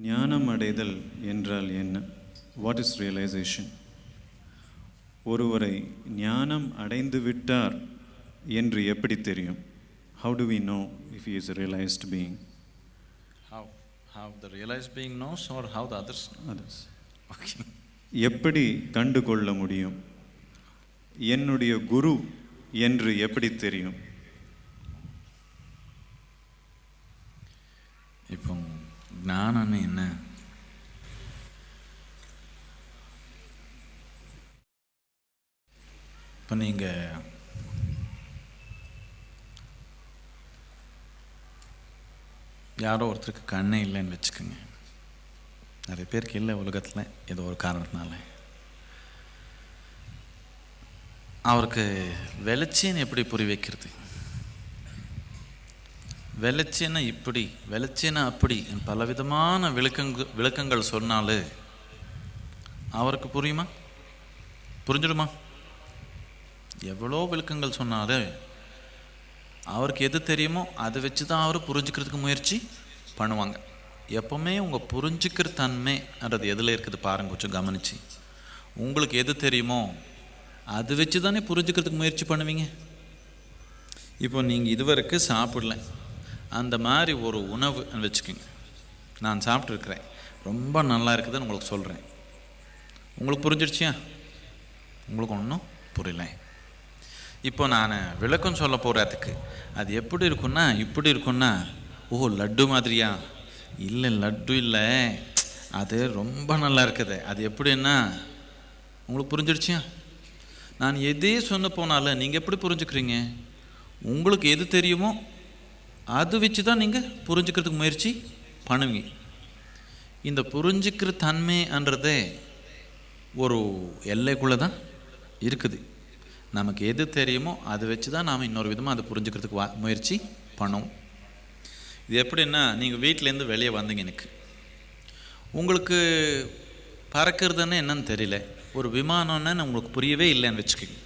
ஞானம் அடைதல் என்றால் என்ன? What is realization? ஒருவரை ஞானம் அடைந்து விட்டார் என்று எப்படி தெரியும்? How do we know if he is a realized being? How the realized being knows or how the others know? Others. Okay. எப்படி கண்டு கொள்ள முடியும்? என்னுடைய குரு என்று எப்படி தெரியும்? இப்போ ஞானம்னு என்ன? இப்போ நீங்கள் யாரோ ஒருத்தருக்கு கண்ணே இல்லைன்னு வச்சுக்கோங்க. நிறைய பேருக்கு இல்லை உலகத்தில் ஏதோ ஒரு காரணத்தினால. அவருக்கு வெளிச்சேன்னு எப்படி புரிய வைக்கிறது? வெளிச்சேன்னா இப்படி, வெளிச்சேன்னா அப்படி, பலவிதமான விளக்கங்கள் சொன்னாலும் அவருக்கு புரியுமா? புரிஞ்சிடுமா? எவ்வளோ விளக்கங்கள் சொன்னாலும் அவருக்கு எது தெரியுமோ அதை வச்சு தான் அவர் புரிஞ்சுக்கிறதுக்கு முயற்சி பண்ணுவாங்க. எப்போவுமே உங்கள் புரிஞ்சுக்கிற தன்மைன்றது எதில் இருக்குது பாருங்க, கொஞ்சம் கவனிச்சு. உங்களுக்கு எது தெரியுமோ அது வச்சு தானே புரிஞ்சுக்கிறதுக்கு முயற்சி பண்ணுவீங்க. இப்போ நீங்கள் இதுவரைக்கும் சாப்பிடல, அந்த மாதிரி ஒரு உணவு வச்சுக்கோங்க. நான் சாப்பிட்ருக்கிறேன், ரொம்ப நல்லா இருக்குதுன்னு உங்களுக்கு சொல்கிறேன். உங்களுக்கு புரிஞ்சிடுச்சியா? உங்களுக்கு ஒன்றும் புரியல. இப்போ நான் விளக்கம் சொல்ல போகிறதுக்கு அது எப்படி இருக்குன்னா, இப்படி இருக்குன்னா, ஓ லட்டு மாதிரியா? இல்லை, லட்டு இல்லை, அது ரொம்ப நல்லா இருக்குது. அது எப்படின்னா உங்களுக்கு புரிஞ்சிடுச்சியா? நான் எதே சொன்ன போனாலும் நீங்கள் எப்படி புரிஞ்சுக்கிறீங்க? உங்களுக்கு எது தெரியுமோ அது வச்சு தான் நீங்கள் புரிஞ்சுக்கிறதுக்கு முயற்சி பண்ணுவீங்க. இந்த புரிஞ்சுக்கிற தன்மைன்றதே ஒரு எல்லைக்குள்ளே தான் இருக்குது. நமக்கு எது தெரியுமோ அதை வச்சு தான் நாம் இன்னொரு விதமாக அதை புரிஞ்சுக்கிறதுக்கு முயற்சி பண்ணுவோம். இது எப்படின்னா, நீங்கள் வீட்டிலேருந்து வெளியே வந்தீங்க, எனக்கு உங்களுக்கு பறக்கிறதுன்னு என்னன்னு தெரியல, ஒரு விமானம்னு உங்களுக்கு புரியவே இல்லைன்னு வச்சுக்கோங்க.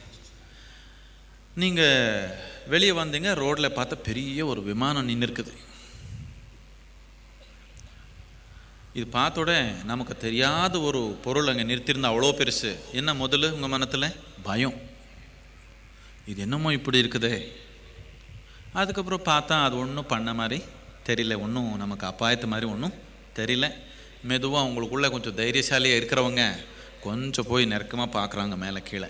நீங்கள் வெளியே வந்தீங்க, ரோட்டில் பார்த்தா பெரிய ஒரு விமானம் நின்று இருக்குது. இது பார்த்தோட நமக்கு தெரியாத ஒரு பொருள் அங்கே நிறுத்தியிருந்தா அவ்வளோ பெருசு, என்ன முதல்ல உங்கள் மனத்தில் பயம், இது என்னமோ இப்படி இருக்குதே. அதுக்கப்புறம் பார்த்தா அது ஒன்றும் பண்ண மாதிரி தெரியல, ஒன்றும் நமக்கு அபாயத்து மாதிரி ஒன்றும் தெரியல. மெதுவாக உங்களுக்குள்ளே கொஞ்சம் தைரியசாலியாக இருக்கிறவங்க கொஞ்சம் போய் நெருக்கமாக பார்க்குறாங்க மேலே கீழே.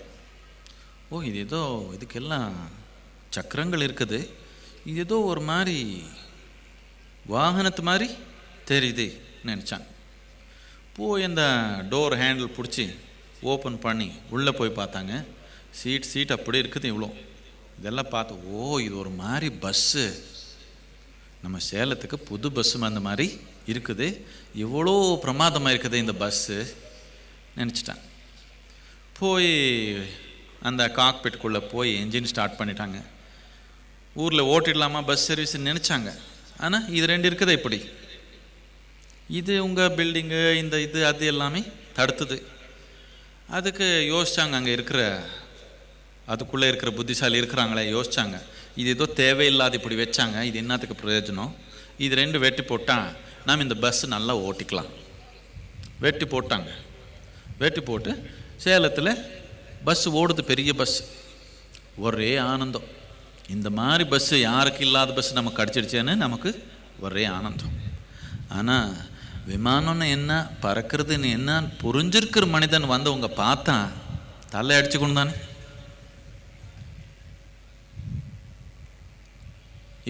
ஓ, இது ஏதோ இதுக்கெல்லாம் சக்கரங்கள் இருக்குது, இது ஏதோ ஒரு மாதிரி வாகனத்து மாதிரி தெரியுது நினச்சாங்க. போய் இந்த டோர் ஹேண்டில் பிடிச்சி ஓப்பன் பண்ணி உள்ளே போய் பார்த்தாங்க. சீட் அப்படி இருக்குது இவ்வளோ. இதெல்லாம் பார்த்து, ஓ இது ஒரு மாதிரி பஸ்ஸு, நம்ம சேலத்துக்கு புது பஸ்ஸு அந்த மாதிரி இருக்குது, எவ்வளோ பிரமாதமாக இருக்குது இந்த பஸ்ஸு நினச்சிட்டாங்க. போய் அந்த காக்பிட்டுக்குள்ளே போய் என்ஜின் ஸ்டார்ட் பண்ணிட்டாங்க. ஊரில் ஓட்டிடலாமா பஸ் சர்வீஸ்ன்னு நினச்சாங்க. ஆனால் இது ரெண்டு இருக்குது இப்படி, இது உங்கள் பில்டிங்கு இந்த இது அது எல்லாமே தடுத்துது. அதுக்கு யோசித்தாங்க, அங்கே இருக்கிற அதுக்குள்ளே இருக்கிற புத்திசாலி இருக்கிறாங்களே, யோசித்தாங்க, இது ஏதோ தேவையில்லாத இப்படி வச்சாங்க, இது என்னத்துக்கு பிரயோஜனம்? இது ரெண்டு வெட்டி போட்டால் நாம் இந்த பஸ்ஸு நல்லா ஓட்டிக்கலாம். வெட்டி போட்டாங்க. வெட்டி போட்டு சேலத்தில் பஸ்ஸு ஓடுது, பெரிய பஸ். ஒரே ஆனந்தம். இந்த மாதிரி பஸ்ஸு யாருக்கு இல்லாத பஸ்ஸு நமக்கு கிடச்சிடுச்சேன்னு நமக்கு ஒரே ஆனந்தம். ஆனால் விமானம்னு என்ன, பறக்கிறதுன்னு என்ன புரிஞ்சிருக்கிற மனிதன் வந்தவங்க பார்த்தா தலை அடிச்சுக்கணும் தானே.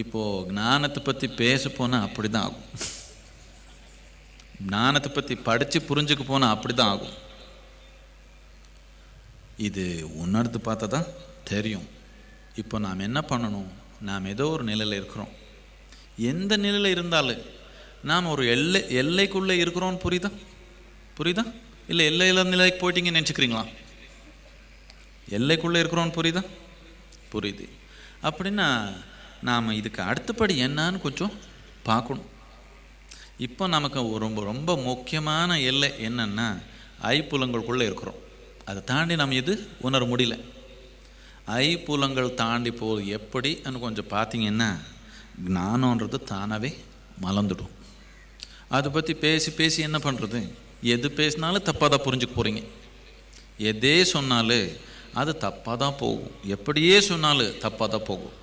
இப்போது ஞானத்தை பற்றி பேச போனால் அப்படி தான் ஆகும், ஞானத்தை பற்றி படித்து புரிஞ்சுக்க போனால் அப்படி தான் ஆகும். இது உணர்ந்து பார்த்தா தான் தெரியும். இப்போ நாம் என்ன பண்ணணும்? நாம் ஏதோ ஒரு நிலையில் இருக்கிறோம். எந்த நிலையில் இருந்தாலும் நாம் ஒரு எல்லைக்குள்ளே இருக்கிறோன்னு புரியுதா? இல்லை எல்லையில நிலைக்கு போயிட்டீங்கன்னு நினச்சிக்கிறீங்களா? எல்லைக்குள்ளே இருக்கிறோன்னு புரியுது. அப்படின்னா நாம் இதுக்கு அடுத்தபடி என்னான்னு கொஞ்சம் பார்க்கணும். இப்போ நமக்கு ரொம்ப ரொம்ப முக்கியமான எல்லை என்னன்னா, ஐப்புலங்களுக்குள்ளே இருக்கிறோம். அதை தாண்டி நம்ம இது உணர முடியல. ஐப்புலங்கள் தாண்டி போகுது எப்படின்னு கொஞ்சம் பார்த்தீங்கன்னா, ஞானன்றது தானாகவே மலர்ந்துடும். அதை பற்றி பேசி பேசி என்ன பண்ணுறது? எது பேசினாலும் தப்பாக தான் புரிஞ்சுக்க போகிறீங்க. எதே சொன்னாலும் அது தப்பாக தான் போகும். எப்படியே சொன்னாலும் தப்பாக தான் போகும்.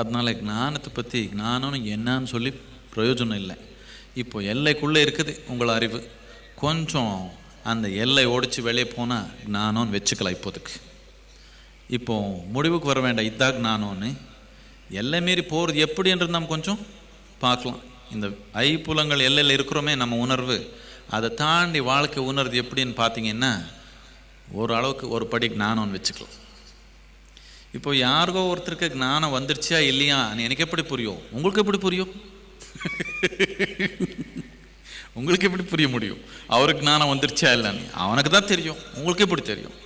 அதனால் ஞானத்தை பற்றி ஞானம் என்னன்னு சொல்லி பிரயோஜனம் இல்லை. இப்போ எல்லைக்குள்ளே இருக்குது உங்கள் அறிவு. கொஞ்சம் அந்த எல்லை ஓடிச்சு வெளியே போனால் ஞானம்னு வச்சுக்கலாம். இப்போதுக்கு இப்போ முடிவுக்கு வர வேண்டாம் இதாக ஞானம்னு. எல்லை மீறி போகிறது எப்படின்றது நம்ம கொஞ்சம் பார்க்கலாம். இந்த ஐப்புலங்கள் எல்லையில் இருக்கிறோமே நம்ம உணர்வு, அதை தாண்டி வாழ்க்கை உணர்வு எப்படின்னு பார்த்தீங்கன்னா ஓரளவுக்கு ஒரு படி ஞானம்னு வச்சுக்கலாம். இப்போ யாருக்கோ ஒருத்தருக்கு ஞானம் வந்துருச்சா இல்லையா எனக்கு எப்படி புரியும்? உங்களுக்கு எப்படி புரியும்? உங்களுக்கு எப்படி புரிய முடியும்? அவருக்கு ஞானம் வந்துருச்சா இல்லைன்னு அவனுக்கு தான் தெரியும். உங்களுக்கு எப்படி தெரியும்?